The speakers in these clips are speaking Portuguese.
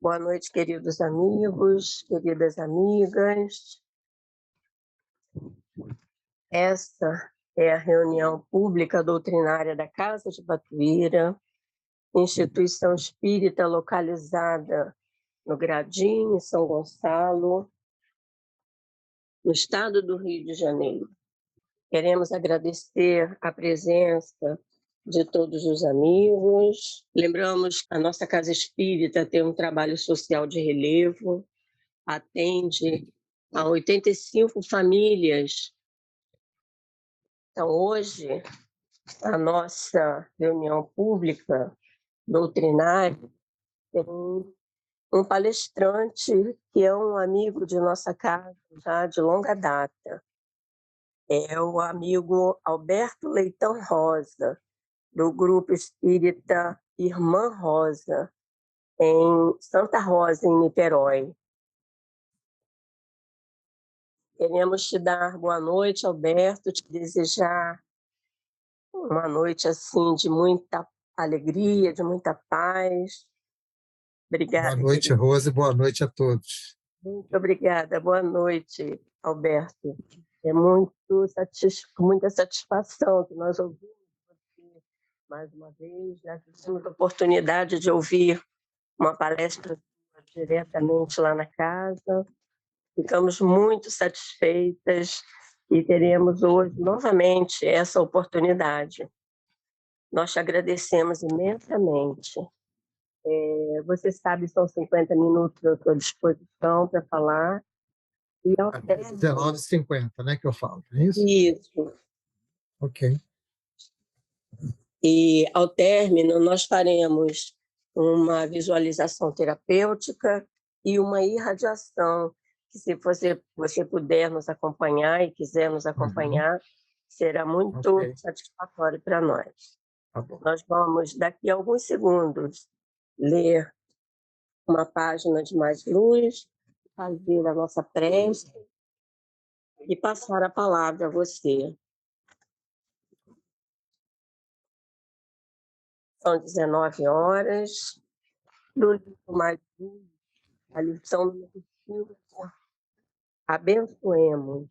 Boa noite, queridos amigos, queridas amigas. Essa é a reunião pública doutrinária da Casa de Batuíra, instituição espírita localizada no Gradim, em São Gonçalo, no estado do Rio de Janeiro. Queremos agradecer a presença de todos os amigos. Lembramos que a nossa Casa Espírita tem um trabalho social de relevo, atende a 85 famílias. Então, hoje, a nossa reunião pública doutrinária tem um palestrante que é um amigo de nossa casa já de longa data. É o amigo Alberto Leitão Rosa, do Grupo Espírita Irmã Rosa, em Santa Rosa, em Niterói. Queremos te dar boa noite, Alberto, te desejar uma noite assim de muita alegria, de muita paz. Obrigada, Boa noite, querido. Rose, boa noite a todos. Muito obrigada. Boa noite, Alberto. É com muita satisfação que nós ouvimos você mais uma vez. Já tivemos a oportunidade de ouvir uma palestra sua diretamente lá na casa. Ficamos muito satisfeitas e teremos hoje novamente essa oportunidade. Nós te agradecemos imensamente. Você sabe, são 50 minutos à sua disposição para falar. E ao Até término, 19h50, né, que eu falo, é isso? isso. Ok. E ao término, nós faremos uma visualização terapêutica e uma irradiação, que se você puder nos acompanhar e quiser nos acompanhar, será muito Ok. satisfatório para nós. Tá bom. Nós vamos, daqui a alguns segundos, ler uma página de Mais Luz, fazer a nossa prece e passar a palavra a você. São 19 horas, do livro Mais Luz, a lição número 5, Abençoemos.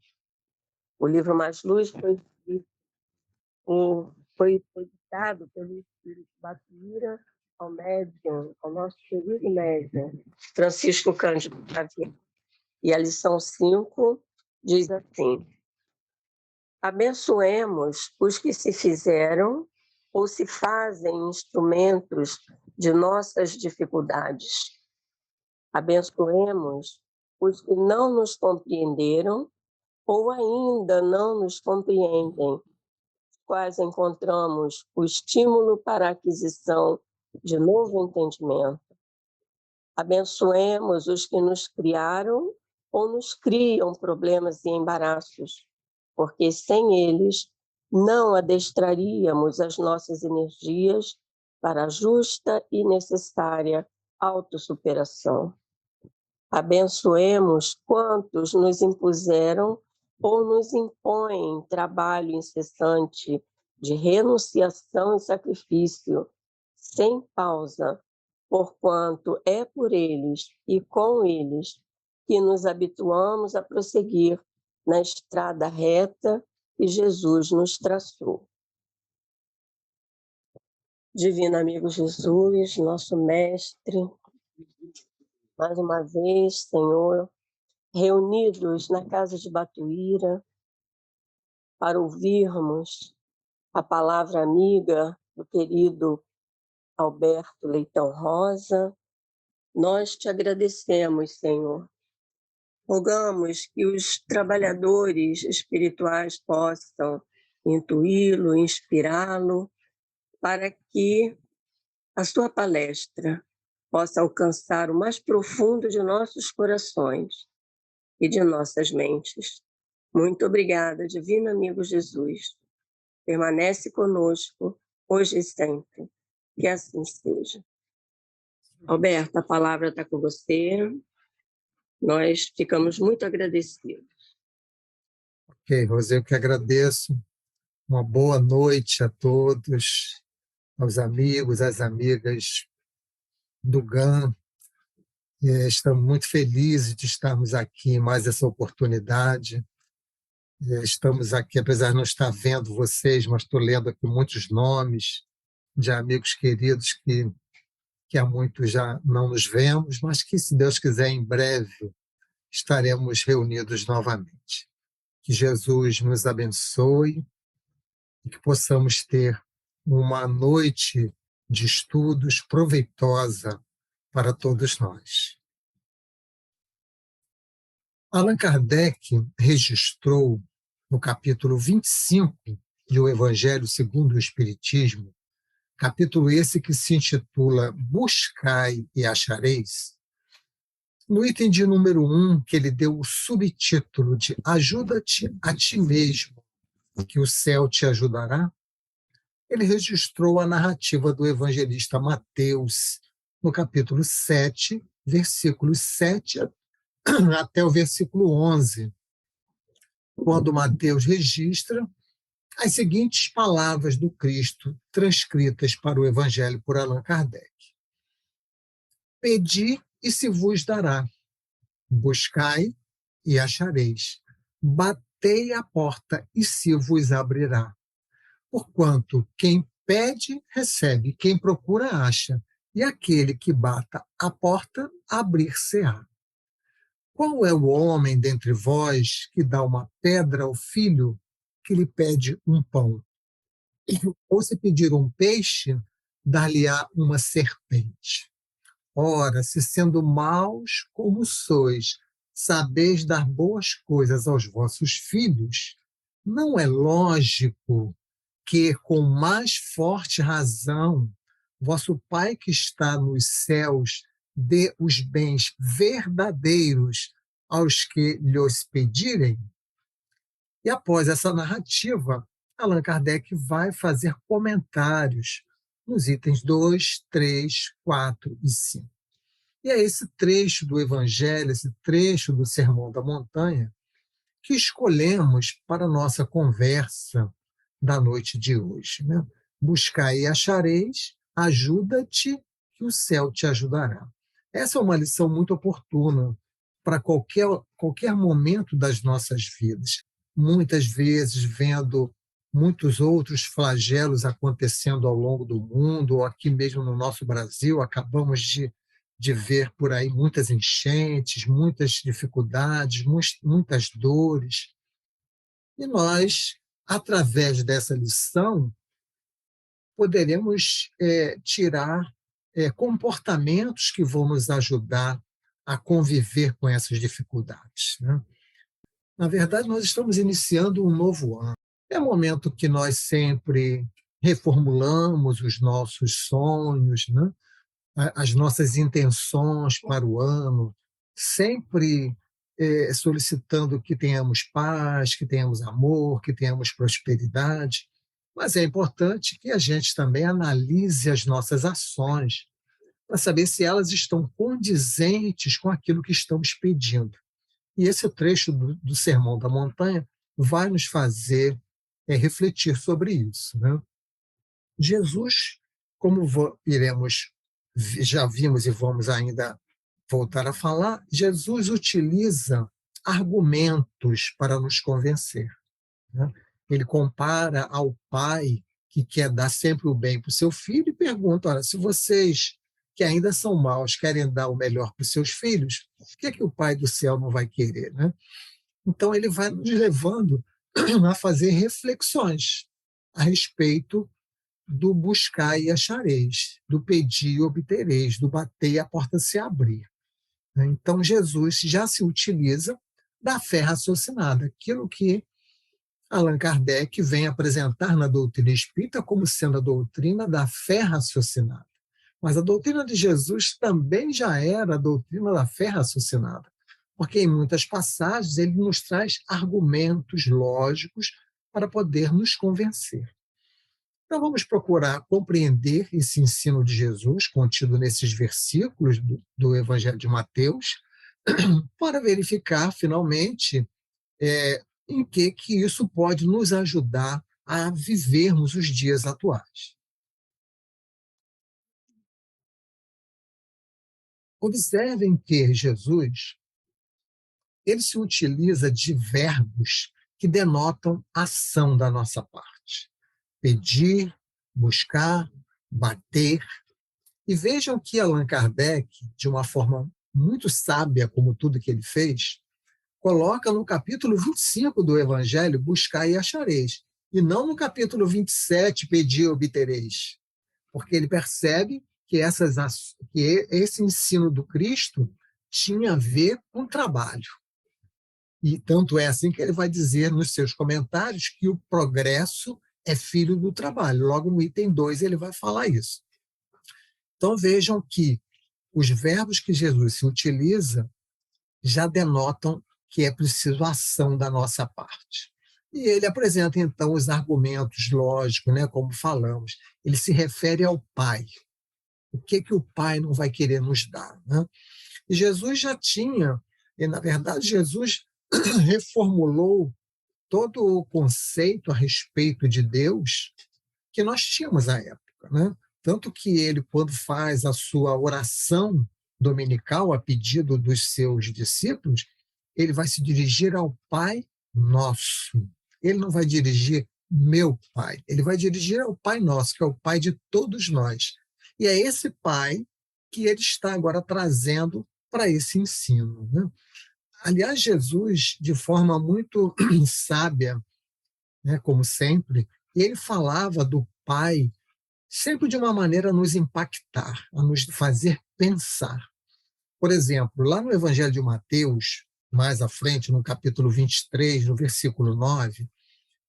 O livro Mais Luz foi editado pelo Espírito Batuíra ao médium, ao nosso querido médium, Francisco Cândido Xavier. E a lição 5 diz assim: abençoemos os que se fizeram ou se fazem instrumentos de nossas dificuldades. Abençoemos os que não nos compreenderam ou ainda não nos compreendem, quais encontramos o estímulo para a aquisição de novo entendimento. Abençoemos os que nos criaram ou nos criam problemas e embaraços, porque sem eles não adestraríamos as nossas energias para a justa e necessária autossuperação. Abençoemos quantos nos impuseram ou nos impõem trabalho incessante de renunciação e sacrifício, sem pausa, porquanto é por eles e com eles que nos habituamos a prosseguir na estrada reta que Jesus nos traçou. Divino amigo Jesus, nosso mestre, mais uma vez, Senhor, reunidos na casa de Batuíra para ouvirmos a palavra amiga do querido Alberto Leitão Rosa, nós te agradecemos, Senhor. Rogamos que os trabalhadores espirituais possam intuí-lo, inspirá-lo, para que a sua palestra possa alcançar o mais profundo de nossos corações e de nossas mentes. Muito obrigada, divino amigo Jesus. Permanece conosco, hoje e sempre. Que assim seja. Alberto, a palavra está com você. Nós ficamos muito agradecidos. Ok, Rose, eu que agradeço. Uma boa noite a todos, aos amigos, às amigas do GAM, Estamos muito felizes de estarmos aqui em mais essa oportunidade. Estamos aqui, apesar de não estar vendo vocês, mas estou lendo aqui muitos nomes de amigos queridos que há muito já não nos vemos, mas que, se Deus quiser, em breve estaremos reunidos novamente. Que Jesus nos abençoe e que possamos ter uma noite de estudos proveitosa para todos nós. Allan Kardec registrou no capítulo 25 de O Evangelho segundo o Espiritismo, capítulo esse que se intitula Buscai e Achareis, no item de número 1, que ele deu o subtítulo de Ajuda-te a ti mesmo, que o céu te ajudará, ele registrou a narrativa do evangelista Mateus, no capítulo 7, versículos 7 até o versículo 11, quando Mateus registra as seguintes palavras do Cristo, transcritas para o Evangelho por Allan Kardec: Pedi e se vos dará, buscai e achareis, batei a porta e se vos abrirá. Porquanto quem pede, recebe, quem procura, acha, e aquele que bata a porta, abrir-se-á. Qual é o homem dentre vós que dá uma pedra ao filho que lhe pede um pão? Ou se pedir um peixe, dar-lhe-á uma serpente? Ora, se sendo maus como sois, sabeis dar boas coisas aos vossos filhos, não é lógico que, com mais forte razão, vosso Pai que está nos céus dê os bens verdadeiros aos que lhos pedirem? E após essa narrativa, Allan Kardec vai fazer comentários nos itens 2, 3, 4 e 5. E é esse trecho do Evangelho, esse trecho do Sermão da Montanha, que escolhemos para a nossa conversa da noite de hoje. Né? Buscai e achareis, ajuda-te, que o céu te ajudará. Essa é uma lição muito oportuna para qualquer momento das nossas vidas. Muitas vezes, vendo muitos outros flagelos acontecendo ao longo do mundo, ou aqui mesmo no nosso Brasil, acabamos de ver por aí muitas enchentes, muitas dificuldades, muitas dores. E nós, através dessa lição, poderemos tirar comportamentos que vão nos ajudar a conviver com essas dificuldades. Né? Na verdade, nós estamos iniciando um novo ano. É um momento que nós sempre reformulamos os nossos sonhos, né? As nossas intenções para o ano, sempre solicitando que tenhamos paz, que tenhamos amor, que tenhamos prosperidade. Mas é importante que a gente também analise as nossas ações para saber se elas estão condizentes com aquilo que estamos pedindo. E esse trecho do Sermão da Montanha vai nos fazer refletir sobre isso. Né? Jesus, como já vimos e vamos ainda voltar a falar, Jesus utiliza argumentos para nos convencer. Né? Ele compara ao pai que quer dar sempre o bem para o seu filho e pergunta: olha, se vocês que ainda são maus querem dar o melhor para os seus filhos, o que é que o Pai do céu não vai querer? Né? Então, ele vai nos levando a fazer reflexões a respeito do buscar e achareis, do pedir e obtereis, do bater e a porta se abrir. Então, Jesus já se utiliza da fé raciocinada, aquilo que Allan Kardec vem apresentar na doutrina espírita como sendo a doutrina da fé raciocinada. Mas a doutrina de Jesus também já era a doutrina da fé raciocinada, porque em muitas passagens ele nos traz argumentos lógicos para poder nos convencer. Então vamos procurar compreender esse ensino de Jesus contido nesses versículos do Evangelho de Mateus, para verificar finalmente em que isso pode nos ajudar a vivermos os dias atuais. Observem que Jesus ele se utiliza de verbos que denotam ação da nossa parte. Pedir, buscar, bater. E vejam que Allan Kardec, de uma forma muito sábia, como tudo que ele fez, coloca no capítulo 25 do Evangelho, buscar e achareis, e não no capítulo 27, pedir e obtereis, porque ele percebe que, que esse ensino do Cristo tinha a ver com trabalho. E tanto é assim que ele vai dizer nos seus comentários que o progresso é filho do trabalho. Logo no item 2 ele vai falar isso. Então vejam que os verbos que Jesus se utiliza já denotam que é preciso ação da nossa parte. E ele apresenta, então, os argumentos lógicos, né, como falamos. Ele se refere ao Pai. O que o Pai não vai querer nos dar? Né? E Jesus já tinha, e na verdade Jesus reformulou todo o conceito a respeito de Deus que nós tínhamos à época. Né? Tanto que ele, quando faz a sua oração dominical a pedido dos seus discípulos, ele vai se dirigir ao Pai Nosso. Ele não vai dirigir meu Pai, ele vai dirigir ao Pai Nosso, que é o Pai de todos nós. E é esse Pai que ele está agora trazendo para esse ensino. Né? Aliás, Jesus, de forma muito sábia, né, como sempre, ele falava do Pai sempre de uma maneira a nos impactar, a nos fazer pensar. Por exemplo, lá no Evangelho de Mateus, mais à frente, no capítulo 23, no versículo 9,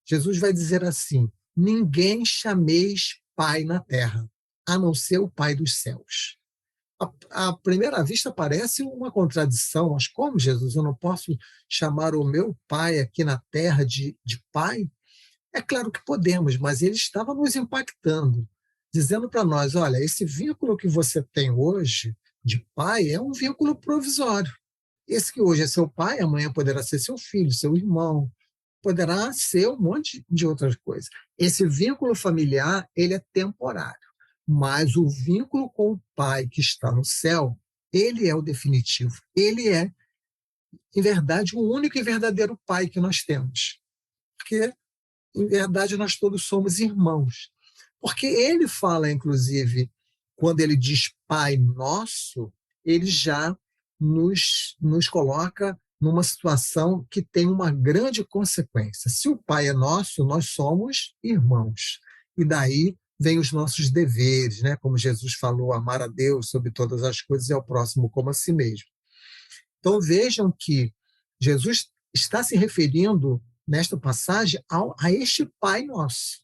Jesus vai dizer assim: ninguém chameis Pai na terra, a não ser o Pai dos céus. À primeira vista parece uma contradição, mas como, Jesus, eu não posso chamar o meu Pai aqui na terra de Pai? É claro que podemos, mas ele estava nos impactando, dizendo para nós: olha, esse vínculo que você tem hoje de pai é um vínculo provisório. Esse que hoje é seu pai, amanhã poderá ser seu filho, seu irmão, poderá ser um monte de outras coisas. Esse vínculo familiar, ele é temporário, mas o vínculo com o pai que está no céu, ele é o definitivo. Ele é, em verdade, o único e verdadeiro pai que nós temos. Porque em verdade, nós todos somos irmãos. Porque ele fala, inclusive, quando ele diz Pai Nosso, ele já nos coloca numa situação que tem uma grande consequência. Se o Pai é nosso, nós somos irmãos. E daí vem os nossos deveres, né? Como Jesus falou, amar a Deus sobre todas as coisas e ao próximo como a si mesmo. Então vejam que Jesus está se referindo nesta passagem a este Pai Nosso.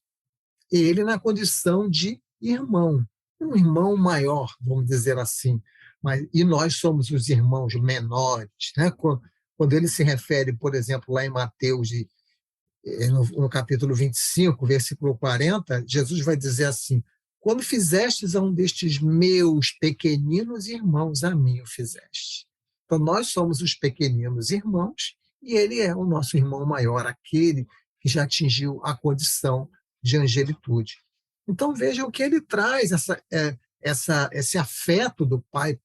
Ele na condição de irmão, um irmão maior, vamos dizer assim. E nós somos os irmãos menores. Né? Quando ele se refere, por exemplo, lá em Mateus, no capítulo 25, versículo 40, Jesus vai dizer assim: quando fizestes a um destes meus pequeninos irmãos, a mim o fizeste. Então nós somos os pequeninos irmãos, e ele é o nosso irmão maior, aquele que já atingiu a condição de angelitude. Então vejam que ele traz esse afeto do Pai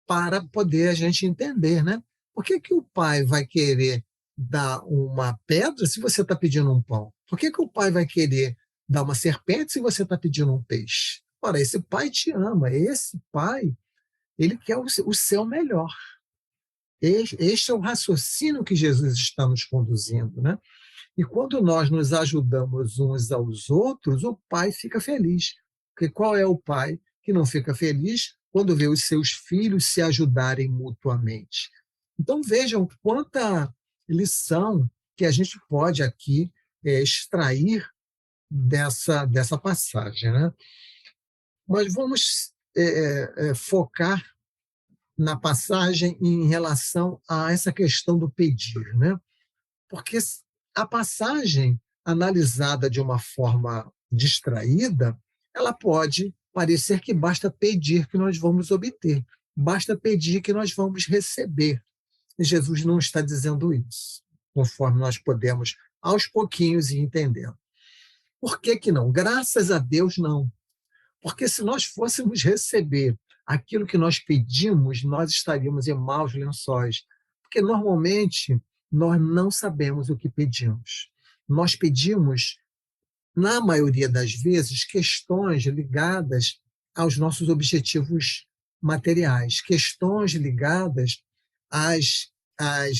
para poder a gente entender, né? Por que o Pai vai querer dar uma pedra se você está pedindo um pão? Por que o Pai vai querer dar uma serpente se você está pedindo um peixe? Ora, esse Pai te ama, esse Pai, ele quer o seu melhor. Este é o raciocínio que Jesus está nos conduzindo, né? E quando nós nos ajudamos uns aos outros, o pai fica feliz. Porque qual é o pai que não fica feliz quando vê os seus filhos se ajudarem mutuamente? Então vejam quanta lição que a gente pode aqui extrair dessa passagem. Né? Mas vamos focar na passagem em relação a essa questão do pedir, né? Porque a passagem, analisada de uma forma distraída, ela pode parecer que basta pedir que nós vamos obter, basta pedir que nós vamos receber. E Jesus não está dizendo isso, conforme nós podemos, aos pouquinhos, ir entendendo. Por que não? Graças a Deus, não. Porque se nós fôssemos receber aquilo que nós pedimos, nós estaríamos em maus lençóis. Porque, normalmente, nós não sabemos o que pedimos. Nós pedimos, na maioria das vezes, questões ligadas aos nossos objetivos materiais, questões ligadas às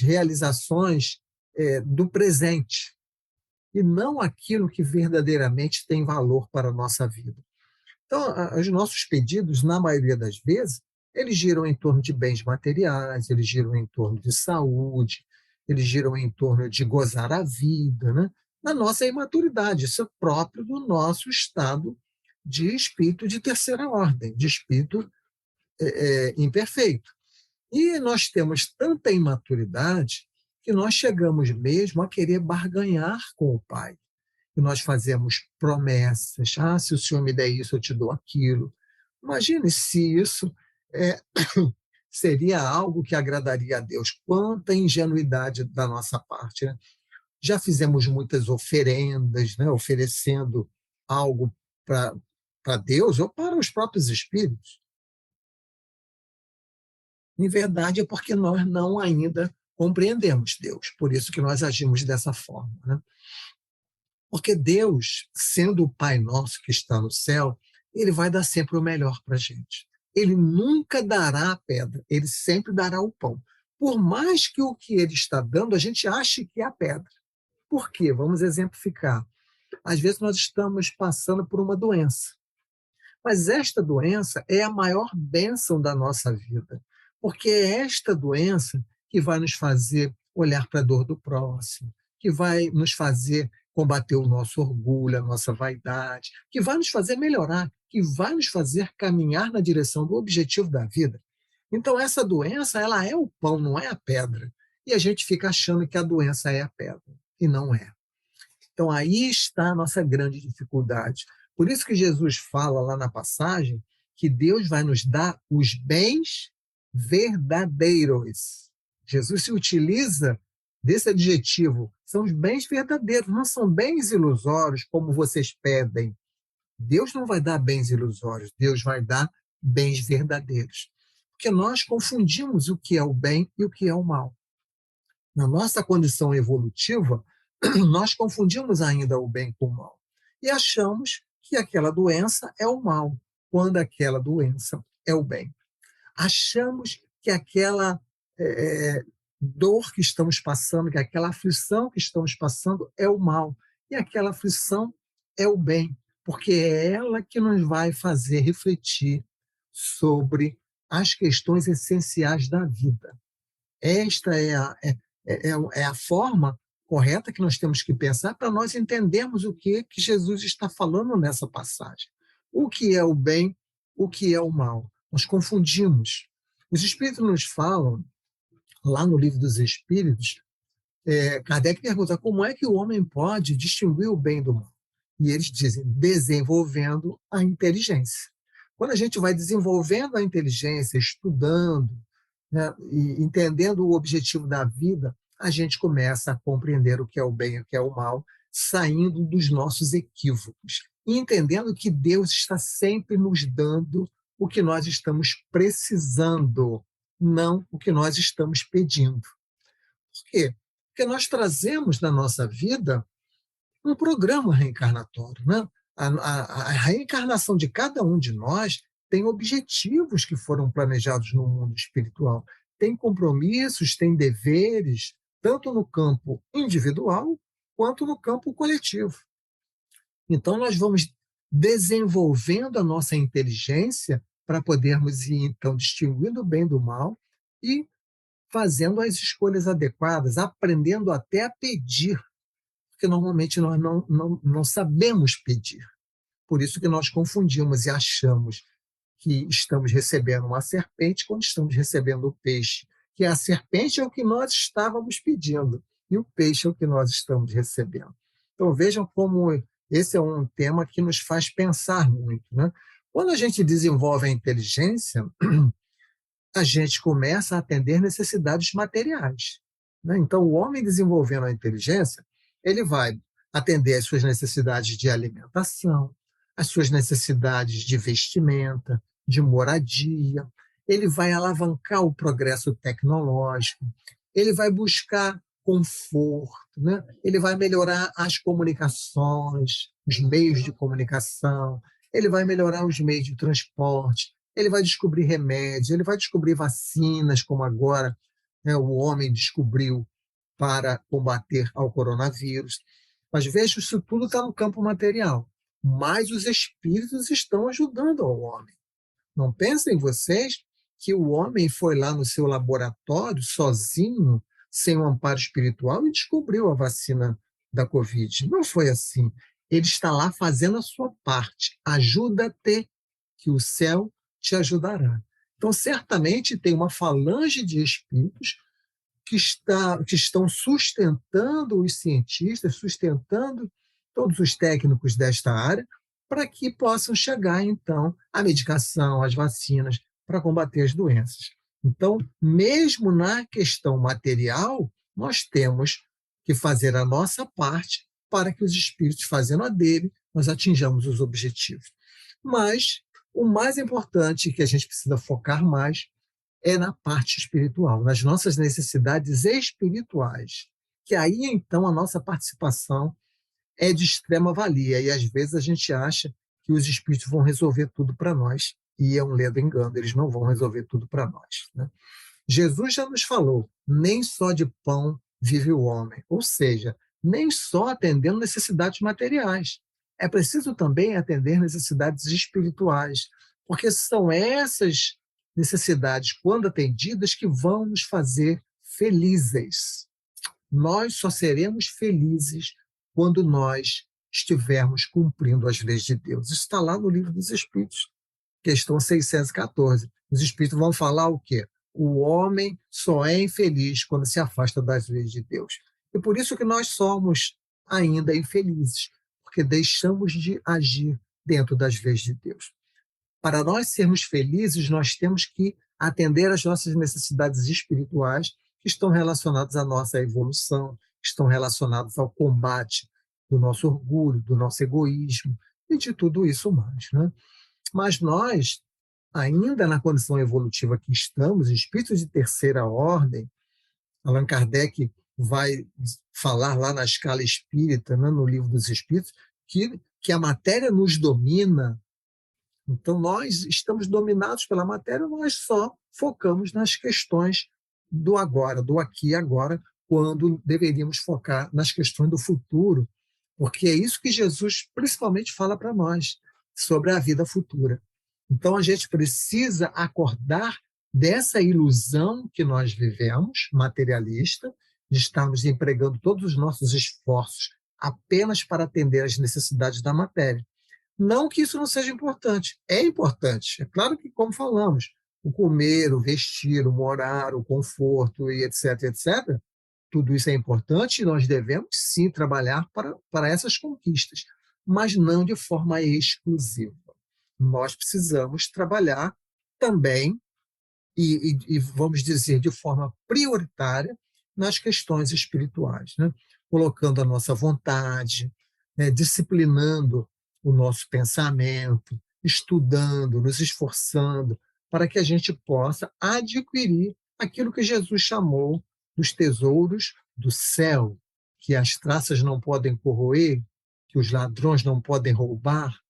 realizações do presente, e não aquilo que verdadeiramente tem valor para a nossa vida. Então, os nossos pedidos, na maioria das vezes, eles giram em torno de bens materiais, eles giram em torno de saúde, eles giram em torno de gozar a vida, né? Na nossa imaturidade, isso é próprio do nosso estado de espírito de terceira ordem, de espírito imperfeito. E nós temos tanta imaturidade que nós chegamos mesmo a querer barganhar com o Pai. E nós fazemos promessas. Ah, se o Senhor me der isso, eu te dou aquilo. Imagine se isso seria algo que agradaria a Deus. Quanta ingenuidade da nossa parte, né? Já fizemos muitas oferendas, né, oferecendo algo para Deus ou para os próprios espíritos. Em verdade, é porque nós não ainda compreendemos Deus. Por isso que nós agimos dessa forma, né? Porque Deus, sendo o Pai nosso que está no céu, ele vai dar sempre o melhor para a gente. Ele nunca dará a pedra, ele sempre dará o pão. Por mais que o que ele está dando, a gente ache que é a pedra. Por quê? Vamos exemplificar. Às vezes nós estamos passando por uma doença. Mas esta doença é a maior bênção da nossa vida, porque é esta doença que vai nos fazer olhar para a dor do próximo, que vai nos fazer combater o nosso orgulho, a nossa vaidade, que vai nos fazer melhorar, que vai nos fazer caminhar na direção do objetivo da vida. Então, essa doença, ela é o pão, não é a pedra. E a gente fica achando que a doença é a pedra, e não é. Então, aí está a nossa grande dificuldade. Por isso que Jesus fala lá na passagem que Deus vai nos dar os bens verdadeiros. Jesus se utiliza desse adjetivo. São os bens verdadeiros, não são bens ilusórios como vocês pedem. Deus não vai dar bens ilusórios, Deus vai dar bens verdadeiros. Porque nós confundimos o que é o bem e o que é o mal. Na nossa condição evolutiva, nós confundimos ainda o bem com o mal. E achamos que aquela doença é o mal, quando aquela doença é o bem. Achamos que aquela dor que estamos passando, que aquela aflição que estamos passando é o mal. E aquela aflição é o bem, porque é ela que nos vai fazer refletir sobre as questões essenciais da vida. Esta é a forma correta que nós temos que pensar para nós entendermos o que Jesus está falando nessa passagem. O que é o bem, o que é o mal. Nós confundimos. Os Espíritos nos falam, lá no Livro dos Espíritos, Kardec pergunta como é que o homem pode distinguir o bem do mal. E eles dizem, desenvolvendo a inteligência. Quando a gente vai desenvolvendo a inteligência, estudando, né, e entendendo o objetivo da vida, a gente começa a compreender o que é o bem e o que é o mal, saindo dos nossos equívocos e entendendo que Deus está sempre nos dando o que nós estamos precisando, não o que nós estamos pedindo. Por quê? Porque nós trazemos na nossa vida um programa reencarnatório, né? A reencarnação de cada um de nós tem objetivos que foram planejados no mundo espiritual, tem compromissos, tem deveres, tanto no campo individual quanto no campo coletivo. Então, nós vamos desenvolvendo a nossa inteligência para podermos ir, então, distinguindo o bem do mal e fazendo as escolhas adequadas, aprendendo até a pedir, porque normalmente nós não sabemos pedir. Por isso que nós confundimos e achamos que estamos recebendo uma serpente quando estamos recebendo o peixe, que a serpente é o que nós estávamos pedindo e o peixe é o que nós estamos recebendo. Então vejam como esse é um tema que nos faz pensar muito, né? Quando a gente desenvolve a inteligência, a gente começa a atender necessidades materiais, né? Então o homem desenvolvendo a inteligência, ele vai atender às suas necessidades de alimentação, as suas necessidades de vestimenta, de moradia, ele vai alavancar o progresso tecnológico, ele vai buscar conforto, né? Ele vai melhorar as comunicações, os meios de comunicação, ele vai melhorar os meios de transporte, ele vai descobrir remédios, ele vai descobrir vacinas, como agora, né, o homem descobriu para combater ao coronavírus. Mas veja, isso tudo está no campo material, mas os espíritos estão ajudando ao homem. Não pensem vocês que o homem foi lá no seu laboratório sozinho, sem um amparo espiritual, e descobriu a vacina da Covid. Não foi assim. Ele está lá fazendo a sua parte. Ajuda-te, que o céu te ajudará. Então, certamente, tem uma falange de espíritos que estão sustentando os cientistas, sustentando todos os técnicos desta área, para que possam chegar, então, à medicação, às vacinas, para combater as doenças. Então, mesmo na questão material, nós temos que fazer a nossa parte para que os espíritos, fazendo a dele, nós atinjamos os objetivos. Mas o mais importante que a gente precisa focar mais é na parte espiritual, nas nossas necessidades espirituais, que aí então a nossa participação é de extrema valia, e às vezes a gente acha que os espíritos vão resolver tudo para nós, e é um ledo engano, eles não vão resolver tudo para nós, né? Jesus já nos falou, nem só de pão vive o homem, ou seja, nem só atendendo necessidades materiais, é preciso também atender necessidades espirituais, porque são essas necessidades, quando atendidas, que vão nos fazer felizes. Nós só seremos felizes quando nós estivermos cumprindo as leis de Deus. Isso está lá no Livro dos Espíritos, questão 614. Os Espíritos vão falar o quê? O homem só é infeliz quando se afasta das leis de Deus. E por isso que nós somos ainda infelizes, porque deixamos de agir dentro das leis de Deus. Para nós sermos felizes, nós temos que atender às nossas necessidades espirituais, que estão relacionadas à nossa evolução, que estão relacionadas ao combate do nosso orgulho, do nosso egoísmo e de tudo isso mais, né? Mas nós, ainda na condição evolutiva que estamos, espíritos de terceira ordem, Allan Kardec vai falar lá na escala espírita, né, no Livro dos Espíritos, que a matéria nos domina. Então, nós estamos dominados pela matéria, nós só focamos nas questões do agora, do aqui e agora, quando deveríamos focar nas questões do futuro, porque é isso que Jesus principalmente fala para nós, sobre a vida futura. Então, a gente precisa acordar dessa ilusão que nós vivemos, materialista, de estarmos empregando todos os nossos esforços apenas para atender às necessidades da matéria. Não que isso não seja importante, é importante. É claro que, como falamos, o comer, o vestir, o morar, o conforto, e etc., etc., tudo isso é importante e nós devemos sim trabalhar para essas conquistas, mas não de forma exclusiva. Nós precisamos trabalhar também, e vamos dizer, de forma prioritária, nas questões espirituais, né? Colocando a nossa vontade, né? Disciplinando o nosso pensamento, estudando, nos esforçando, para que a gente possa adquirir aquilo que Jesus chamou dos tesouros do céu, que as traças não podem corroer, que os ladrões não podem roubar.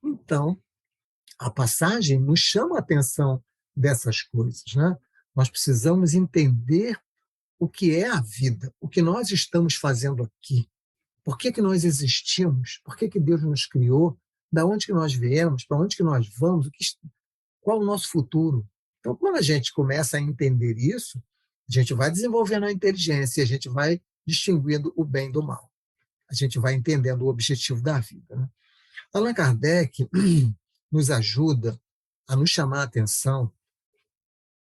Então, a passagem nos chama a atenção dessas coisas, né? Nós precisamos entender o que é a vida, o que nós estamos fazendo aqui, por que que nós existimos, por que que Deus nos criou, da onde que nós viemos, para onde que nós vamos, qual o nosso futuro. Então, quando a gente começa a entender isso, a gente vai desenvolvendo a inteligência, a gente vai distinguindo o bem do mal, a gente vai entendendo o objetivo da vida, né? Allan Kardec nos ajuda a nos chamar a atenção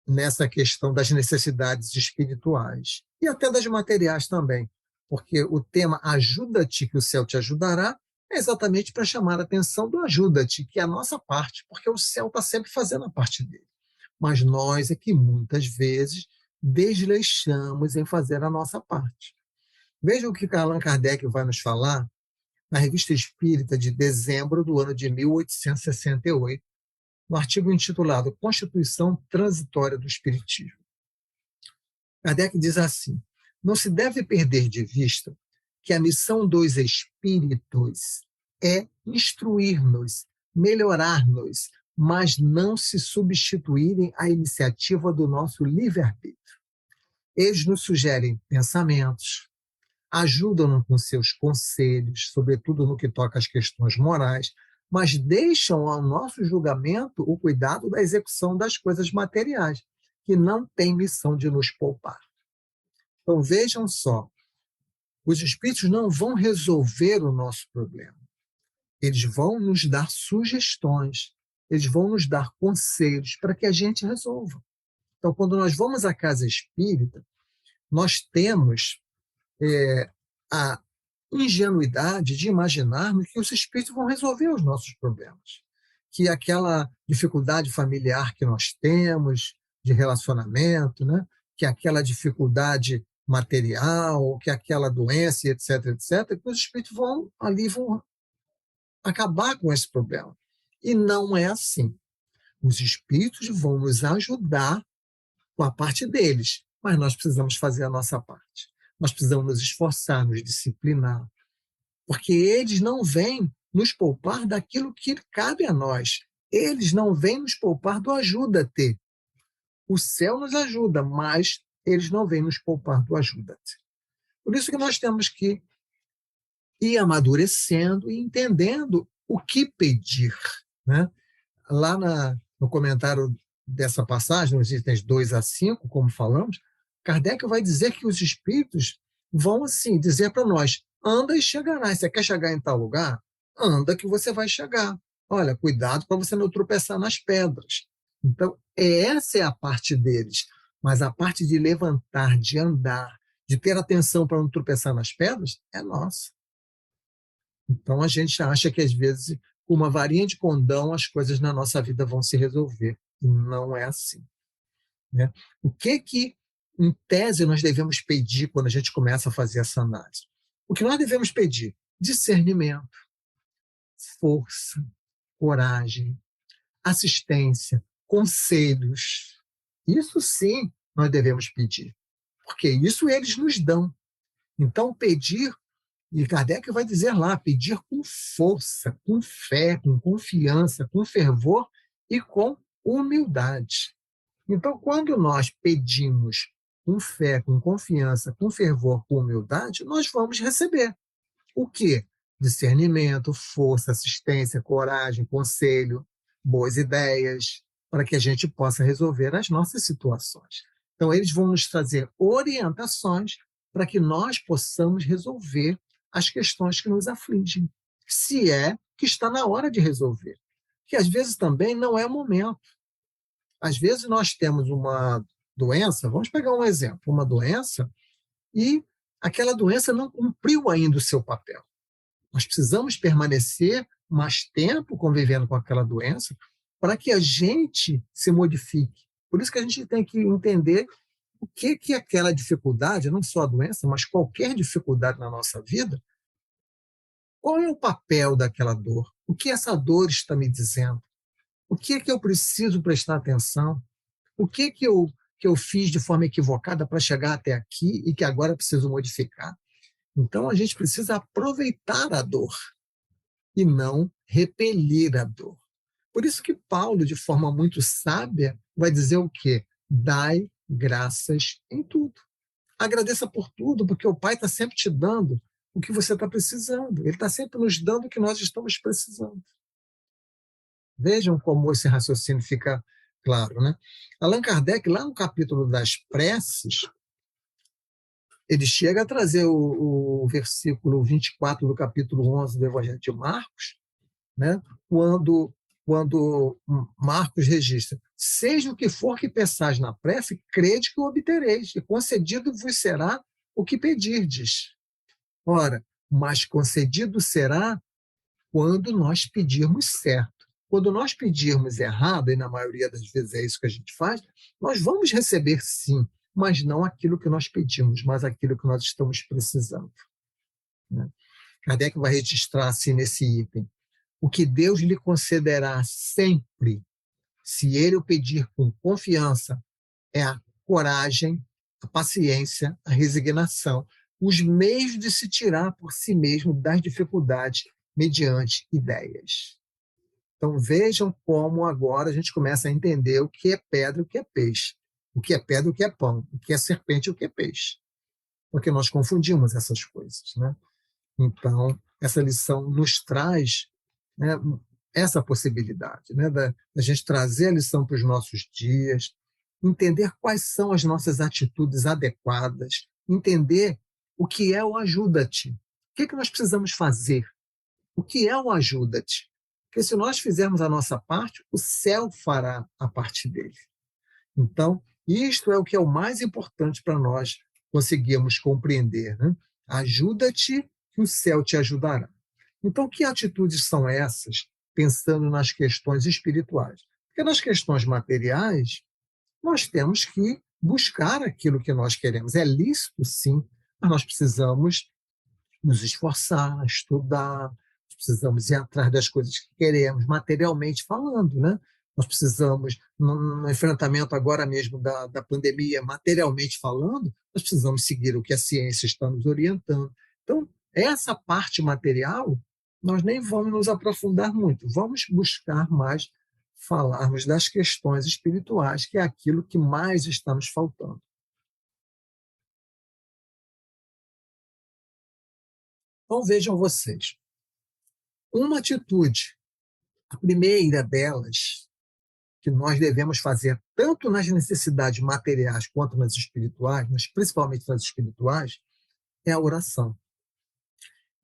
nessa questão das necessidades espirituais e até das materiais também, porque o tema ajuda-te que o céu te ajudará é exatamente para chamar a atenção do ajuda-te, que é a nossa parte, porque o céu está sempre fazendo a parte dele. Mas nós é que muitas vezes desleixamos em fazer a nossa parte. Veja o que Allan Kardec vai nos falar na Revista Espírita de dezembro do ano de 1868, no artigo intitulado Constituição Transitória do Espiritismo. Kardec diz assim: não se deve perder de vista que a missão dos espíritos é instruir-nos, melhorar-nos, mas não se substituírem à iniciativa do nosso livre-arbítrio. Eles nos sugerem pensamentos, ajudam-nos com seus conselhos, sobretudo no que toca às questões morais, mas deixam ao nosso julgamento o cuidado da execução das coisas materiais, que não tem missão de nos poupar. Então, vejam só, os espíritos não vão resolver o nosso problema. Eles vão nos dar sugestões, eles vão nos dar conselhos para que a gente resolva. Então, quando nós vamos à casa espírita, nós temos a ingenuidade de imaginarmos que os espíritos vão resolver os nossos problemas, que aquela dificuldade familiar que nós temos, de relacionamento, né? Que aquela dificuldade material, que aquela doença, etc., etc., que os espíritos vão acabar com esse problema. E não é assim. Os espíritos vão nos ajudar com a parte deles, mas nós precisamos fazer a nossa parte. Nós precisamos nos esforçar, nos disciplinar, porque eles não vêm nos poupar daquilo que cabe a nós. Eles não vêm nos poupar do ajuda-te. O céu nos ajuda, mas eles não vêm nos poupar do ajuda-te. Por isso que nós temos que ir amadurecendo e entendendo o que pedir, né? Lá no comentário dessa passagem, nos itens 2 a 5, como falamos, Kardec vai dizer que os espíritos vão assim dizer para nós: anda e chegarás. Você quer chegar em tal lugar? Anda que você vai chegar. Olha, cuidado para você não tropeçar nas pedras. Então, essa é a parte deles. Mas a parte de levantar, de andar, de ter atenção para não tropeçar nas pedras, é nossa. Então, a gente acha que, às vezes, com uma varinha de condão, as coisas na nossa vida vão se resolver. E não é assim, né? O que, em tese, nós devemos pedir quando a gente começa a fazer essa análise? O que nós devemos pedir? Discernimento, força, coragem, assistência, conselhos. Isso sim nós devemos pedir, porque isso eles nos dão. Então, pedir, e Kardec vai dizer lá, pedir com força, com fé, com confiança, com fervor e com humildade. Então, quando nós pedimos com fé, com confiança, com fervor, com humildade, nós vamos receber. O quê? Discernimento, força, assistência, coragem, conselho, boas ideias, para que a gente possa resolver as nossas situações. Então, eles vão nos trazer orientações para que nós possamos resolver as questões que nos afligem, se é que está na hora de resolver. Que às vezes também não é o momento. Às vezes nós temos uma doença, vamos pegar um exemplo, uma doença, e aquela doença não cumpriu ainda o seu papel. Nós precisamos permanecer mais tempo convivendo com aquela doença para que a gente se modifique. Por isso que a gente tem que entender o que aquela dificuldade, não só a doença, mas qualquer dificuldade na nossa vida, qual é o papel daquela dor? O que essa dor está me dizendo? O que eu preciso prestar atenção? O que eu fiz de forma equivocada para chegar até aqui e que agora preciso modificar? Então, a gente precisa aproveitar a dor e não repelir a dor. Por isso que Paulo, de forma muito sábia, vai dizer o quê? Dai graças em tudo. Agradeça por tudo, porque o Pai está sempre te dando o que você está precisando. Ele está sempre nos dando o que nós estamos precisando. Vejam como esse raciocínio fica claro, né? Allan Kardec, lá no capítulo das preces, ele chega a trazer o versículo 24 do capítulo 11 do Evangelho de Marcos, né? quando Marcos registra: seja o que for que peçais na prece, crede que o obtereis, e concedido vos será o que pedirdes. Ora, mas concedido será quando nós pedirmos certo. Quando nós pedirmos errado, e na maioria das vezes é isso que a gente faz, nós vamos receber sim, mas não aquilo que nós pedimos, mas aquilo que nós estamos precisando, né? Kardec vai registrar assim nesse item: o que Deus lhe concederá sempre Se ele o pedir com confiança, é a coragem, a paciência, a resignação, os meios de se tirar por si mesmo das dificuldades mediante ideias. Então vejam como agora a gente começa a entender o que é pedra e o que é peixe, o que é pedra e o que é pão, o que é serpente e o que é peixe, porque nós confundimos essas coisas, né? Então essa lição nos traz, né, essa possibilidade, né, da gente trazer a lição para os nossos dias, entender quais são as nossas atitudes adequadas, entender o que é o ajuda-te. O que é que nós precisamos fazer? O que é o ajuda-te? Porque se nós fizermos a nossa parte, o céu fará a parte dele. Então, isto é o que é o mais importante para nós conseguirmos compreender, né? Ajuda-te que o céu te ajudará. Então, que atitudes são essas, pensando nas questões espirituais? Porque nas questões materiais, nós temos que buscar aquilo que nós queremos. É lícito, sim, mas nós precisamos nos esforçar, estudar, precisamos ir atrás das coisas que queremos, materialmente falando, né? Nós precisamos, no enfrentamento agora mesmo da pandemia, materialmente falando, nós precisamos seguir o que a ciência está nos orientando. Então, essa parte material, nós nem vamos nos aprofundar muito, vamos buscar mais falarmos das questões espirituais, que é aquilo que mais está nos faltando. Então, vejam vocês, uma atitude, a primeira delas, que nós devemos fazer tanto nas necessidades materiais quanto nas espirituais, mas principalmente nas espirituais, é a oração.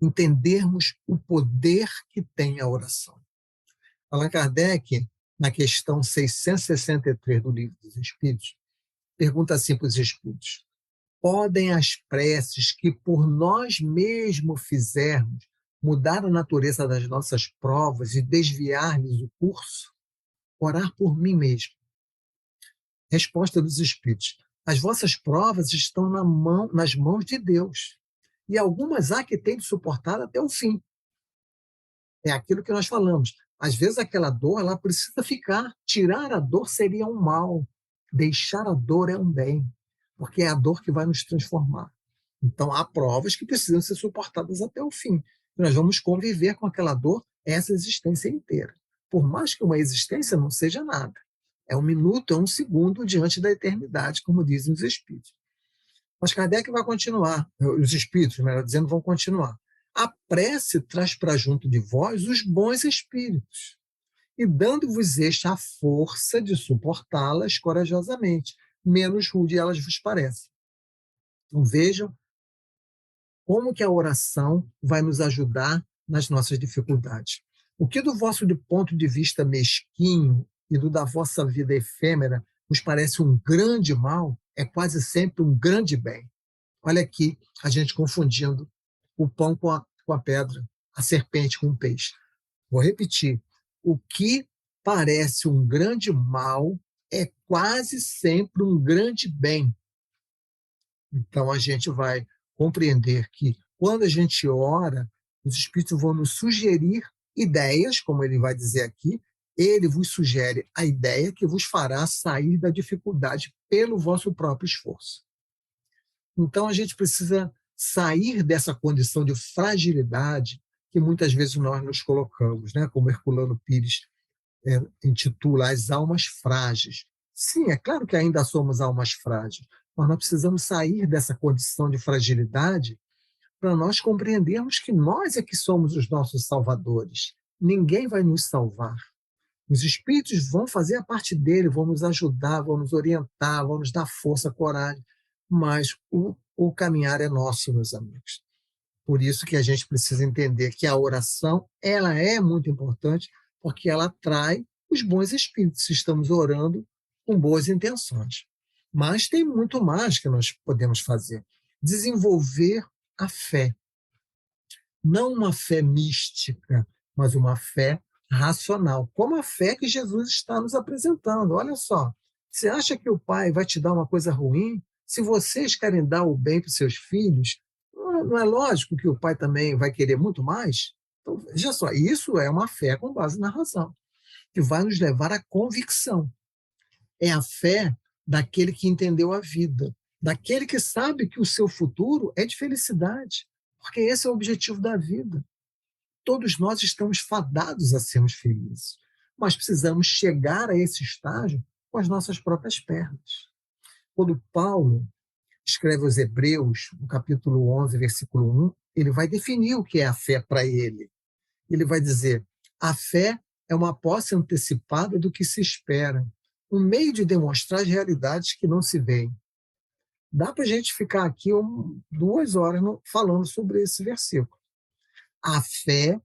Entendermos o poder que tem a oração. Allan Kardec, na questão 663 do Livro dos Espíritos, pergunta assim para os espíritos: podem as preces que por nós mesmos fizermos mudar a natureza das nossas provas e desviar-lhes o curso? Orar por mim mesmo. Resposta dos Espíritos: as vossas provas estão nas mãos de Deus, e algumas há que têm de suportar até o fim. É aquilo que nós falamos. Às vezes aquela dor, ela precisa ficar. Tirar a dor seria um mal. Deixar a dor é um bem, porque é a dor que vai nos transformar. Então há provas que precisam ser suportadas até o fim. Nós vamos conviver com aquela dor essa existência inteira. Por mais que uma existência não seja nada. É um minuto, é um segundo diante da eternidade, como dizem os Espíritos. Mas Kardec vai continuar, os Espíritos, melhor dizendo, vão continuar. A prece traz para junto de vós os bons espíritos, e dando-vos este a força de suportá-las corajosamente, menos rude elas vos parecem. Então vejam como que a oração vai nos ajudar nas nossas dificuldades. O que do vosso ponto de vista mesquinho e do da vossa vida efêmera vos parece um grande mal, é quase sempre um grande bem. Olha aqui a gente confundindo o pão com a pedra, a serpente com o peixe. Vou repetir. O que parece um grande mal é quase sempre um grande bem. Então a gente vai compreender que quando a gente ora, os Espíritos vão nos sugerir ideias, como ele vai dizer aqui, ele vos sugere a ideia que vos fará sair da dificuldade pelo vosso próprio esforço. Então a gente precisa sair dessa condição de fragilidade que muitas vezes nós nos colocamos, né? Como Herculano Pires intitula As Almas Frágeis. Sim, é claro que ainda somos almas frágeis, mas nós precisamos sair dessa condição de fragilidade para nós compreendermos que nós é que somos os nossos salvadores. Ninguém vai nos salvar. Os espíritos vão fazer a parte dele, vão nos ajudar, vão nos orientar, vão nos dar força, coragem, mas o caminhar é nosso, meus amigos. Por isso que a gente precisa entender que a oração ela é muito importante, porque ela atrai os bons espíritos, se estamos orando com boas intenções. Mas tem muito mais que nós podemos fazer. Desenvolver a fé. Não uma fé mística, mas uma fé racional, como a fé que Jesus está nos apresentando. Olha só, você acha que o pai vai te dar uma coisa ruim? Se vocês querem dar o bem para os seus filhos, não é lógico que o pai também vai querer muito mais? Então, veja só, isso é uma fé com base na razão. que vai nos levar à convicção. É a fé daquele que entendeu a vida, daquele que sabe que o seu futuro é de felicidade, porque esse é o objetivo da vida. Todos nós estamos fadados a sermos felizes, mas precisamos chegar a esse estágio com as nossas próprias pernas. Quando Paulo escreve aos Hebreus, no capítulo 11, versículo 1, ele vai definir o que é a fé para ele. Ele vai dizer: a fé é uma posse antecipada do que se espera, um meio de demonstrar as realidades que não se veem. Dá para a gente ficar aqui 2 horas falando sobre esse versículo. A fé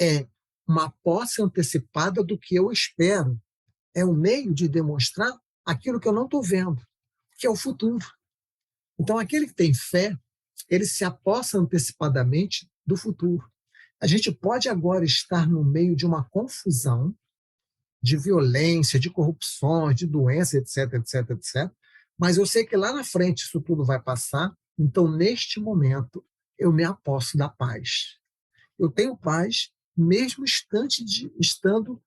é uma posse antecipada do que eu espero. É um meio de demonstrar aquilo que eu não estou vendo, que é o futuro. Então, aquele que tem fé, ele se apossa antecipadamente do futuro. A gente pode agora estar no meio de uma confusão de violência, de corrupções, de doença, etc, etc, etc. Mas eu sei que lá na frente isso tudo vai passar, então, neste momento, eu me aposto da paz. Eu tenho paz mesmo estando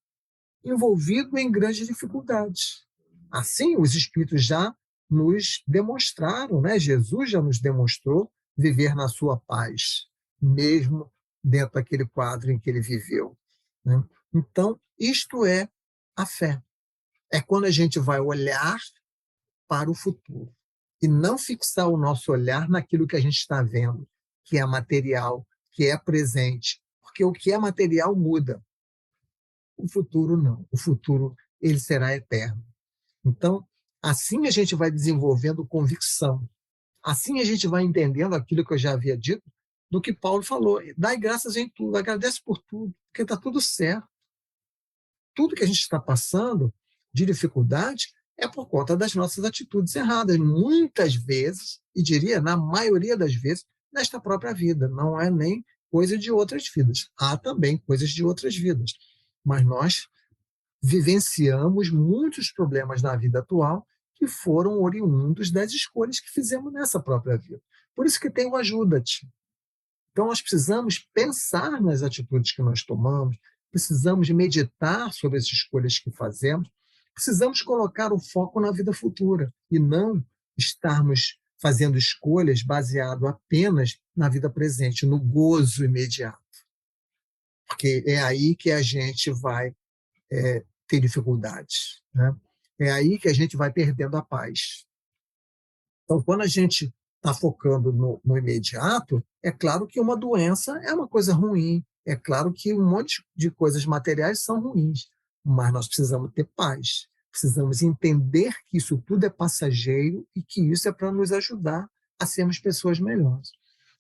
envolvido em grandes dificuldades. Assim, os Espíritos já nos demonstraram, né? Jesus já nos demonstrou viver na sua paz, mesmo dentro daquele quadro em que ele viveu, né? Então, isto é a fé. É quando a gente vai olhar para o futuro e não fixar o nosso olhar naquilo que a gente está vendo, que é material, que é presente, porque o que é material muda. O futuro não. O futuro ele será eterno. Então, assim a gente vai desenvolvendo convicção. Assim a gente vai entendendo aquilo que eu já havia dito, do que Paulo falou. Dai graças em tudo, agradece por tudo, porque está tudo certo. Tudo que a gente está passando de dificuldade é por conta das nossas atitudes erradas. Muitas vezes, e diria na maioria das vezes, nesta própria vida. Não é nem coisa de outras vidas. Há também coisas de outras vidas. Mas nós vivenciamos muitos problemas na vida atual que foram oriundos das escolhas que fizemos nessa própria vida. Por isso que tem o Ajuda-te. Então, nós precisamos pensar nas atitudes que nós tomamos, precisamos meditar sobre as escolhas que fazemos, precisamos colocar o foco na vida futura e não estarmos fazendo escolhas baseado apenas na vida presente, no gozo imediato. Porque é aí que a gente vai ter dificuldades, né? É aí que a gente vai perdendo a paz. Então, quando a gente está focando no imediato, é claro que uma doença é uma coisa ruim, é claro que um monte de coisas materiais são ruins, mas nós precisamos ter paz, precisamos entender que isso tudo é passageiro e que isso é para nos ajudar a sermos pessoas melhores.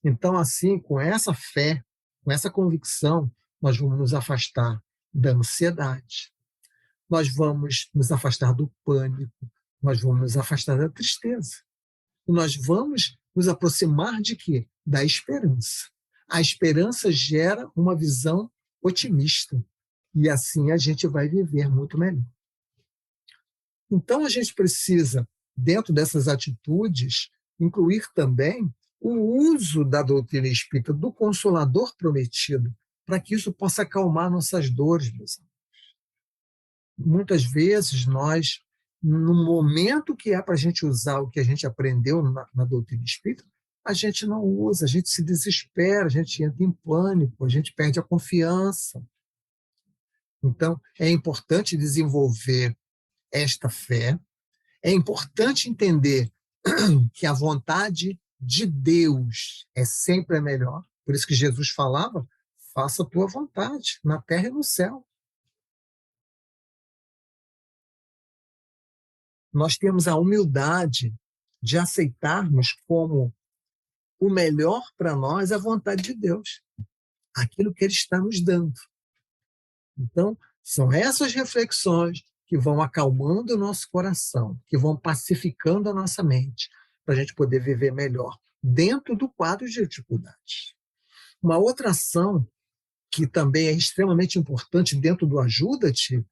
Então, assim, com essa fé, com essa convicção, nós vamos nos afastar da ansiedade, nós vamos nos afastar do pânico, nós vamos nos afastar da tristeza. E nós vamos nos aproximar de quê? Da esperança. A esperança gera uma visão otimista. E assim a gente vai viver muito melhor. Então a gente precisa, dentro dessas atitudes, incluir também o uso da doutrina espírita, do Consolador prometido, para que isso possa acalmar nossas dores, meus amigos. Muitas vezes nós, no momento que é para a gente usar o que a gente aprendeu na doutrina espírita, a gente não usa, a gente se desespera, a gente entra em pânico, a gente perde a confiança. Então, é importante desenvolver esta fé, é importante entender que a vontade de Deus é sempre a melhor. Por isso que Jesus falava: faça a tua vontade, na terra e no céu. Nós temos a humildade de aceitarmos como o melhor para nós a vontade de Deus, aquilo que Ele está nos dando. Então, são essas reflexões que vão acalmando o nosso coração, que vão pacificando a nossa mente, para a gente poder viver melhor dentro do quadro de dificuldades. Uma outra ação que também é extremamente importante dentro do Ajuda-te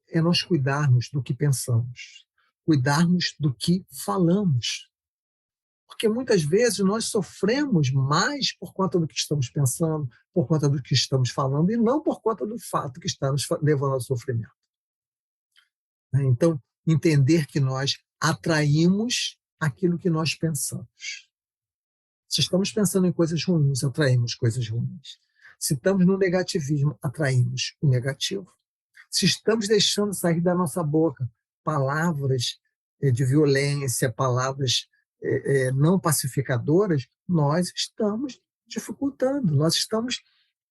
é nós cuidarmos do que pensamos, cuidarmos do que falamos. Porque muitas vezes nós sofremos mais por conta do que estamos pensando, por conta do que estamos falando, e não por conta do fato que está nos levando ao sofrimento. né? Então, entender que nós atraímos aquilo que nós pensamos. Se estamos pensando em coisas ruins, atraímos coisas ruins. Se estamos no negativismo, atraímos o negativo. Se estamos deixando sair da nossa boca palavras de violência, palavras não pacificadoras, nós estamos dificultando,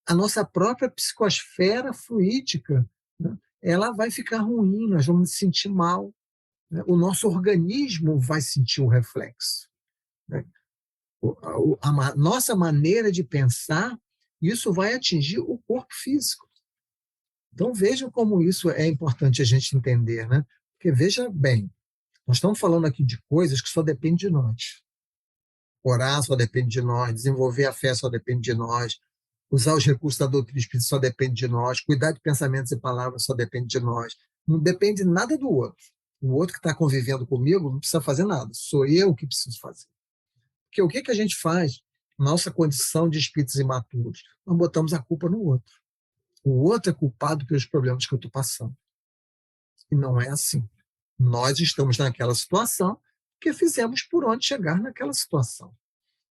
a nossa própria psicosfera fluídica, né, ela vai ficar ruim, nós vamos nos sentir mal, né, o nosso organismo vai sentir o reflexo, né, nossa maneira de pensar, isso vai atingir o corpo físico. Então vejam como isso é importante a gente entender, né? Porque veja bem, nós estamos falando aqui de coisas que só dependem de nós. Orar só depende de nós, desenvolver a fé só depende de nós, usar os recursos da doutrina espírita só depende de nós, cuidar de pensamentos e palavras só depende de nós. Não depende nada do outro. O outro que está convivendo comigo não precisa fazer nada, sou eu que preciso fazer. Porque o que a gente faz? Nossa condição de espíritos imaturos, nós botamos a culpa no outro. O outro é culpado pelos problemas que eu estou passando. E não é assim. Nós estamos naquela situação porque fizemos por onde chegar naquela situação.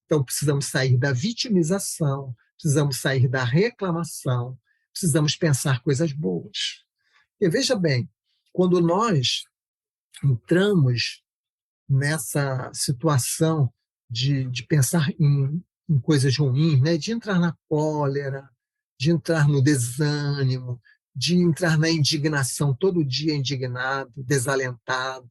Então, precisamos sair da vitimização, precisamos sair da reclamação, precisamos pensar coisas boas. E veja bem, quando nós entramos nessa situação de pensar em coisas ruins, né? De entrar na cólera, de entrar no desânimo, de entrar na indignação, todo dia indignado, desalentado,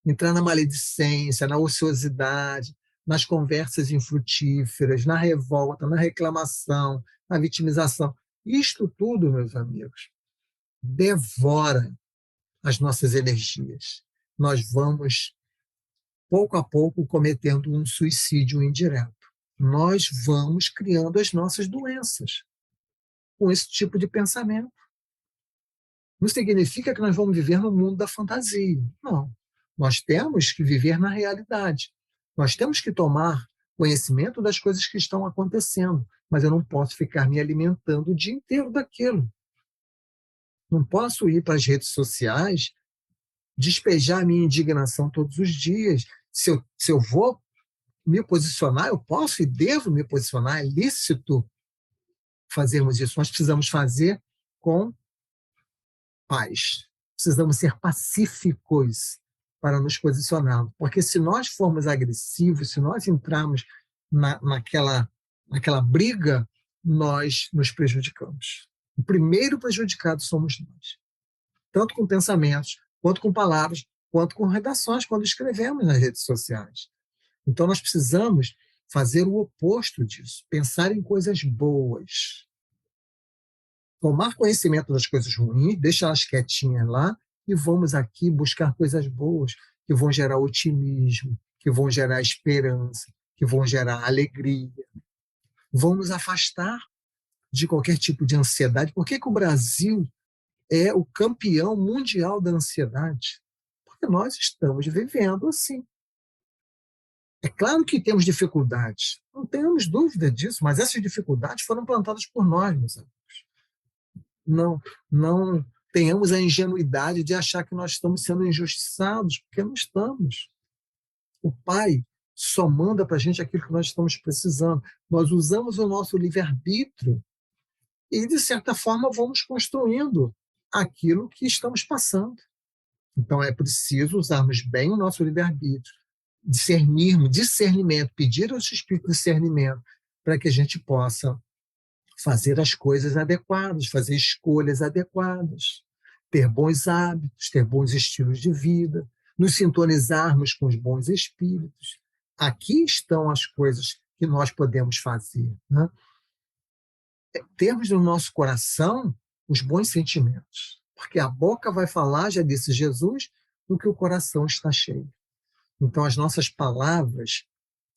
entrar na maledicência, na ociosidade, nas conversas infrutíferas, na revolta, na reclamação, na vitimização. Isto tudo, meus amigos, devora as nossas energias. Nós vamos, pouco a pouco, cometendo um suicídio indireto. Nós vamos criando as nossas doenças com esse tipo de pensamento. Não significa que nós vamos viver no mundo da fantasia. Não. Nós temos que viver na realidade. Nós temos que tomar conhecimento das coisas que estão acontecendo, mas eu não posso ficar me alimentando o dia inteiro daquilo. Não posso ir para as redes sociais, despejar a minha indignação todos os dias. Se eu vou me posicionar, eu posso e devo me posicionar, é lícito fazermos isso. Nós precisamos fazer com paz. Precisamos ser pacíficos para nos posicionarmos. Porque se nós formos agressivos, se nós entrarmos naquela briga, nós nos prejudicamos. O primeiro prejudicado somos nós. Tanto com pensamentos, quanto com palavras, quanto com redações, quando escrevemos nas redes sociais. Então nós precisamos fazer o oposto disso, pensar em coisas boas. Tomar conhecimento das coisas ruins, deixá-las quietinhas lá e vamos aqui buscar coisas boas que vão gerar otimismo, que vão gerar esperança, que vão gerar alegria. Vamos afastar de qualquer tipo de ansiedade. Por que o Brasil é o campeão mundial da ansiedade? Porque nós estamos vivendo assim. É claro que temos dificuldades, não temos dúvida disso, mas essas dificuldades foram plantadas por nós, meus amigos. Não tenhamos a ingenuidade de achar que nós estamos sendo injustiçados, porque não estamos. O Pai só manda para a gente aquilo que nós estamos precisando. Nós usamos o nosso livre-arbítrio e, de certa forma, vamos construindo aquilo que estamos passando. Então, é preciso usarmos bem o nosso livre-arbítrio, discernimento, pedir ao Espírito discernimento, para que a gente possa fazer as coisas adequadas, fazer escolhas adequadas, ter bons hábitos, ter bons estilos de vida, nos sintonizarmos com os bons espíritos. Aqui estão as coisas que nós podemos fazer, né? Termos no nosso coração os bons sentimentos, porque a boca vai falar, já disse Jesus, do que o coração está cheio. Então, as nossas palavras,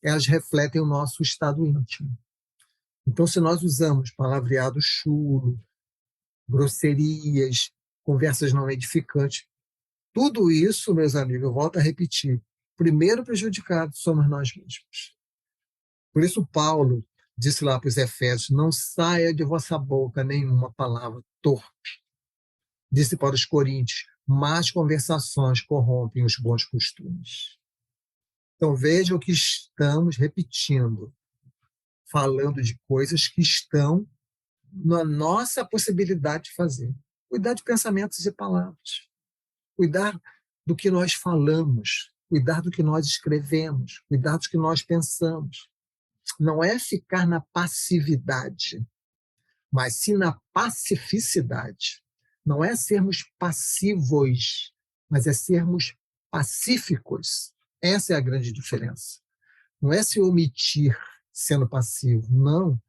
elas refletem o nosso estado íntimo. Então, se nós usamos palavreado chulo, grosserias, conversas não edificantes, tudo isso, meus amigos, eu volto a repetir, primeiro prejudicado somos nós mesmos. Por isso, Paulo disse lá para os Efésios, não saia de vossa boca nenhuma palavra torpe. Disse para os Coríntios, más conversações corrompem os bons costumes. Então veja o que estamos repetindo, falando de coisas que estão na nossa possibilidade de fazer. Cuidar de pensamentos e palavras. Cuidar do que nós falamos. Cuidar do que nós escrevemos. Cuidar do que nós pensamos. Não é ficar na passividade, mas sim na pacificidade. Não é sermos passivos, mas é sermos pacíficos. Essa é a grande diferença. Não é se omitir sendo passivo, não.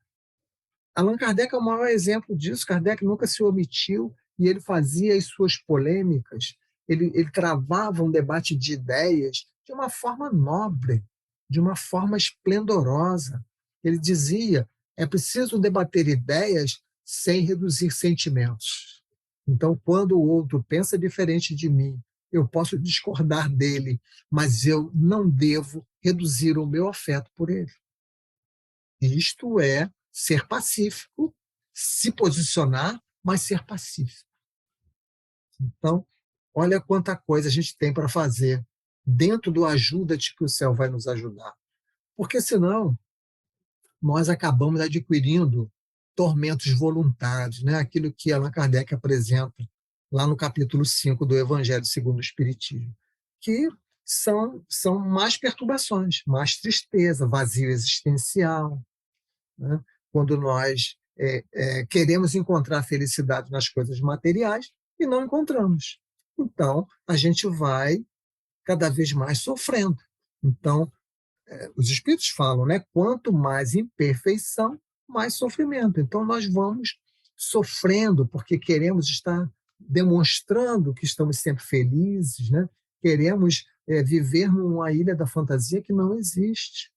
Allan Kardec é o maior exemplo disso. Kardec nunca se omitiu e ele fazia as suas polêmicas, ele travava um debate de ideias de uma forma nobre, de uma forma esplendorosa. Ele dizia, é preciso debater ideias sem reduzir sentimentos. Então, quando o outro pensa diferente de mim, eu posso discordar dele, mas eu não devo reduzir o meu afeto por ele. Isto é ser pacífico, se posicionar, mas ser pacífico. Então, olha quanta coisa a gente tem para fazer dentro do ajuda-te que o céu vai nos ajudar. Porque senão nós acabamos adquirindo tormentos voluntários, né? Aquilo que Allan Kardec apresenta lá no capítulo 5 do Evangelho segundo o Espiritismo, que são mais perturbações, mais tristeza, vazio existencial, né? Quando nós queremos encontrar felicidade nas coisas materiais e não encontramos. Então, a gente vai cada vez mais sofrendo. Então, os espíritos falam, né? Quanto mais imperfeição, mais sofrimento. Então, nós vamos sofrendo porque queremos estar demonstrando que estamos sempre felizes, né? Queremos viver numa ilha da fantasia que não existe.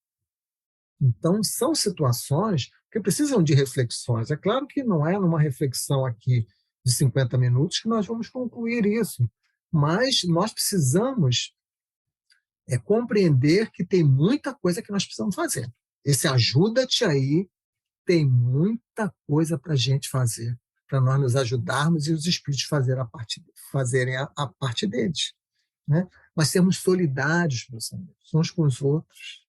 Então, são situações que precisam de reflexões. É claro que não é numa reflexão aqui de 50 minutos que nós vamos concluir isso, mas nós precisamos compreender que tem muita coisa que nós precisamos fazer. Esse ajuda-te aí tem muita coisa para a gente fazer, para nós nos ajudarmos e os espíritos fazerem a parte deles. Né? Mas sermos solidários, meus amigos, uns com os outros.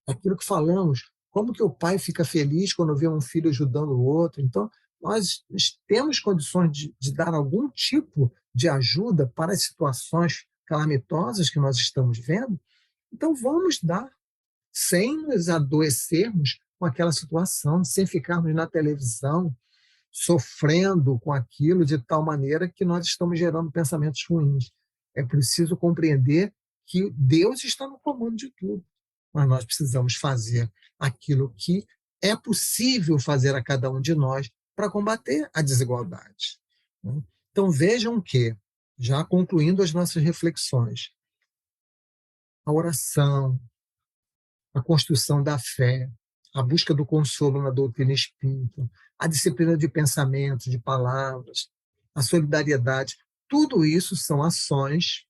Aquilo que falamos, como que o pai fica feliz quando vê um filho ajudando o outro? Então, nós temos condições de dar algum tipo de ajuda para as situações calamitosas que nós estamos vendo, então vamos dar, sem nos adoecermos com aquela situação, sem ficarmos na televisão sofrendo com aquilo de tal maneira que nós estamos gerando pensamentos ruins. É preciso compreender que Deus está no comando de tudo, mas nós precisamos fazer aquilo que é possível fazer a cada um de nós para combater a desigualdade. Então vejam que, já concluindo as nossas reflexões, a oração, a construção da fé, a busca do consolo na doutrina espírita, a disciplina de pensamento, de palavras, a solidariedade, tudo isso são ações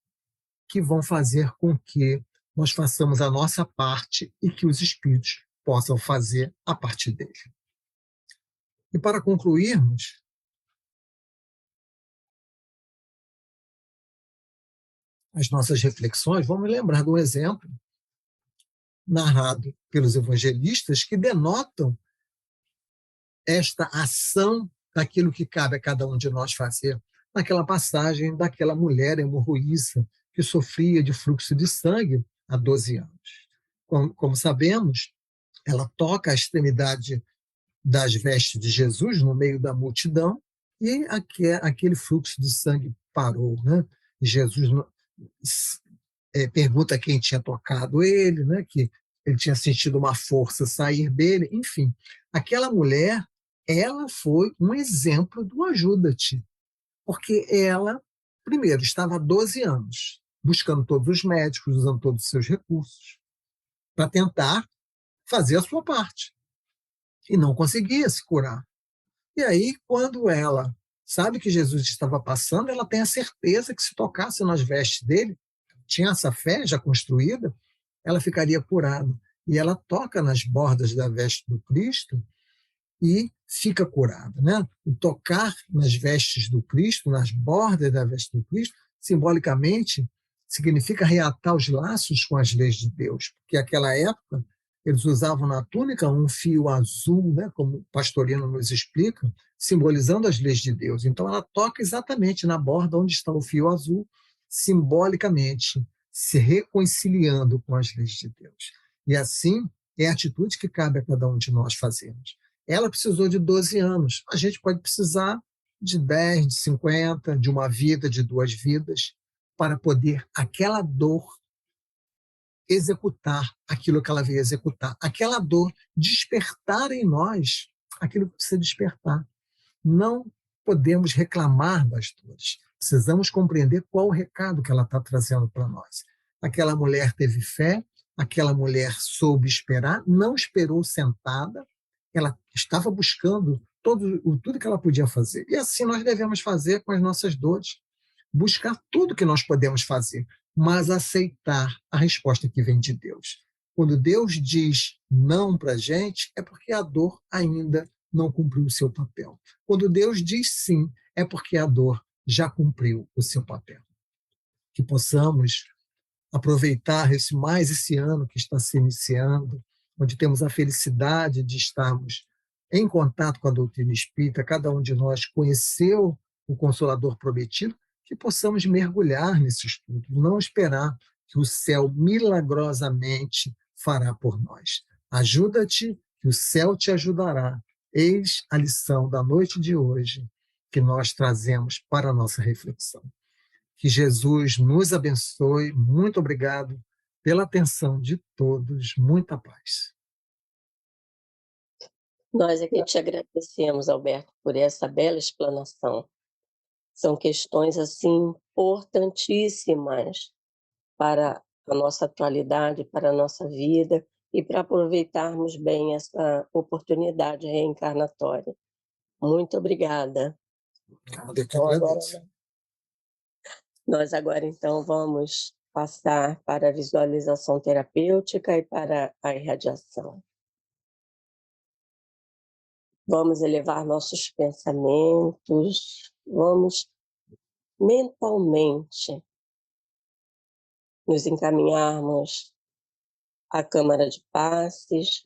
que vão fazer com que nós façamos a nossa parte e que os espíritos possam fazer a parte dele. E para concluirmos, as nossas reflexões, vamos lembrar de um exemplo narrado pelos evangelistas que denotam esta ação daquilo que cabe a cada um de nós fazer. Naquela passagem daquela mulher hemorroíça que sofria de fluxo de sangue há 12 anos. Como sabemos, ela toca a extremidade das vestes de Jesus no meio da multidão e aquele fluxo de sangue parou. Né? E Jesus pergunta quem tinha tocado ele, né? Que ele tinha sentido uma força sair dele, enfim. Aquela mulher, ela foi um exemplo do ajuda-te, porque ela, primeiro, estava há 12 anos, buscando todos os médicos, usando todos os seus recursos, para tentar fazer a sua parte, e não conseguia se curar. E aí, quando ela sabe que Jesus estava passando, ela tem a certeza que se tocasse nas vestes dele, tinha essa fé já construída, ela ficaria curada. E ela toca nas bordas da veste do Cristo e fica curada, né? O tocar nas vestes do Cristo, nas bordas da veste do Cristo, simbolicamente significa reatar os laços com as leis de Deus, porque naquela época eles usavam na túnica um fio azul, né, como o Pastorino nos explica, simbolizando as leis de Deus. Então ela toca exatamente na borda onde está o fio azul, simbolicamente se reconciliando com as leis de Deus. E assim é a atitude que cabe a cada um de nós fazermos. Ela precisou de 12 anos. A gente pode precisar de 10, de 50, de uma vida, de 2 vidas, para poder aquela dor executar aquilo que ela veio executar. Aquela dor despertar em nós aquilo que precisa despertar. Não podemos reclamar das dores. Precisamos compreender qual o recado que ela está trazendo para nós. Aquela mulher teve fé, aquela mulher soube esperar, não esperou sentada, ela estava buscando tudo que ela podia fazer. E assim nós devemos fazer com as nossas dores. Buscar tudo que nós podemos fazer, mas aceitar a resposta que vem de Deus. Quando Deus diz não para a gente, é porque a dor ainda não cumpriu o seu papel. Quando Deus diz sim, é porque a dor já cumpriu o seu papel. Que possamos aproveitar esse ano que está se iniciando, onde temos a felicidade de estarmos em contato com a doutrina espírita, cada um de nós conheceu o Consolador prometido, que possamos mergulhar nesse estudo, não esperar que o céu milagrosamente fará por nós. Ajuda-te, que o céu te ajudará. Eis a lição da noite de hoje que nós trazemos para a nossa reflexão. Que Jesus nos abençoe. Muito obrigado pela atenção de todos. Muita paz. Nós aqui te agradecemos, Alberto, por essa bela explanação. São questões assim importantíssimas para a nossa atualidade, para a nossa vida e para aproveitarmos bem essa oportunidade reencarnatória. Muito obrigada. Nós agora então vamos passar para a visualização terapêutica e para a irradiação. Vamos elevar nossos pensamentos, vamos mentalmente nos encaminharmos à Câmara de Passes,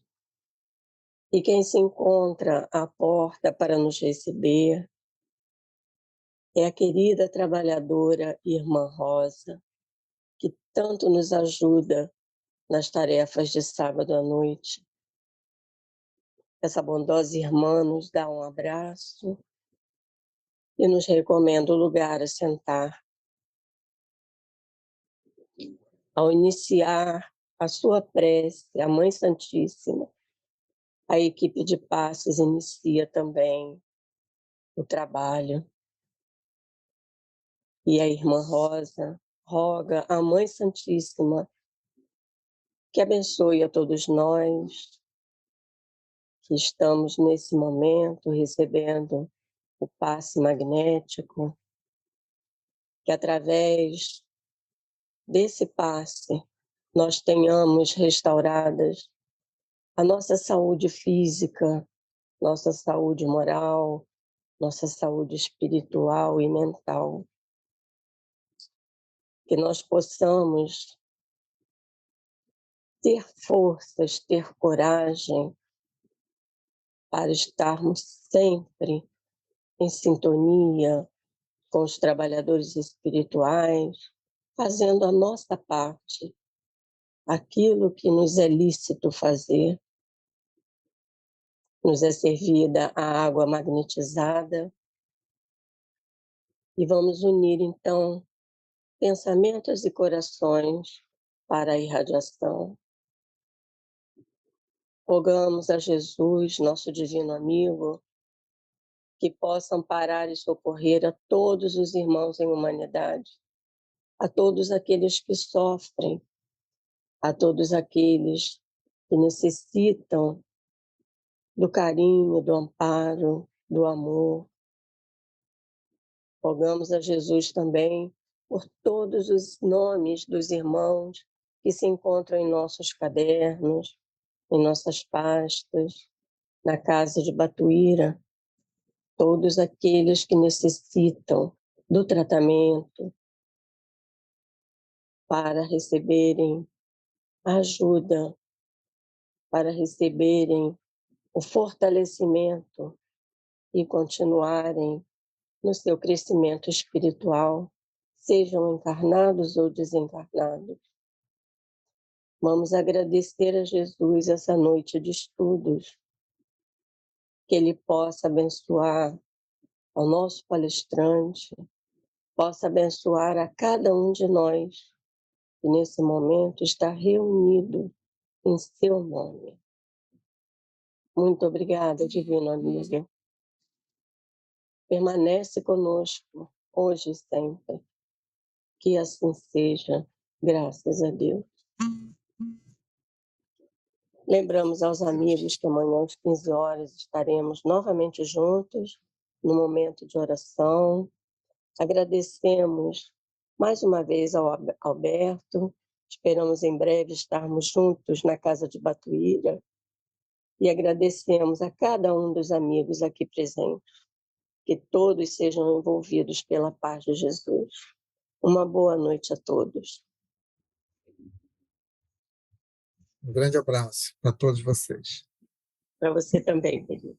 e quem se encontra à porta para nos receber é a querida trabalhadora Irmã Rosa, que tanto nos ajuda nas tarefas de sábado à noite. Essa bondosa irmã nos dá um abraço e nos recomenda o lugar a sentar. Ao iniciar a sua prece, a Mãe Santíssima, a equipe de passes inicia também o trabalho. E a Irmã Rosa roga à Mãe Santíssima que abençoe a todos nós que estamos nesse momento recebendo o passe magnético, que através desse passe nós tenhamos restauradas a nossa saúde física, nossa saúde moral, nossa saúde espiritual e mental. Que nós possamos ter forças, ter coragem para estarmos sempre em sintonia com os trabalhadores espirituais, fazendo a nossa parte, aquilo que nos é lícito fazer. Nos é servida a água magnetizada e vamos unir, então, pensamentos e corações para a irradiação. Rogamos a Jesus, nosso divino amigo, que possa amparar e socorrer a todos os irmãos em humanidade, a todos aqueles que sofrem, a todos aqueles que necessitam do carinho, do amparo, do amor. Rogamos a Jesus também por todos os nomes dos irmãos que se encontram em nossos cadernos, em nossas pastas, na casa de Batuíra, todos aqueles que necessitam do tratamento para receberem ajuda, para receberem o fortalecimento e continuarem no seu crescimento espiritual, sejam encarnados ou desencarnados. Vamos agradecer a Jesus essa noite de estudos, que Ele possa abençoar ao nosso palestrante, possa abençoar a cada um de nós que nesse momento está reunido em seu nome. Muito obrigada, Divino Amigo. Permanece conosco, hoje e sempre. Que assim seja, graças a Deus. Lembramos aos amigos que amanhã às 15 horas estaremos novamente juntos, no momento de oração. Agradecemos mais uma vez ao Alberto, esperamos em breve estarmos juntos na Casa de Batuíra, e agradecemos a cada um dos amigos aqui presentes, que todos sejam envolvidos pela paz de Jesus. Uma boa noite a todos. Um grande abraço para todos vocês. Para você também, querido.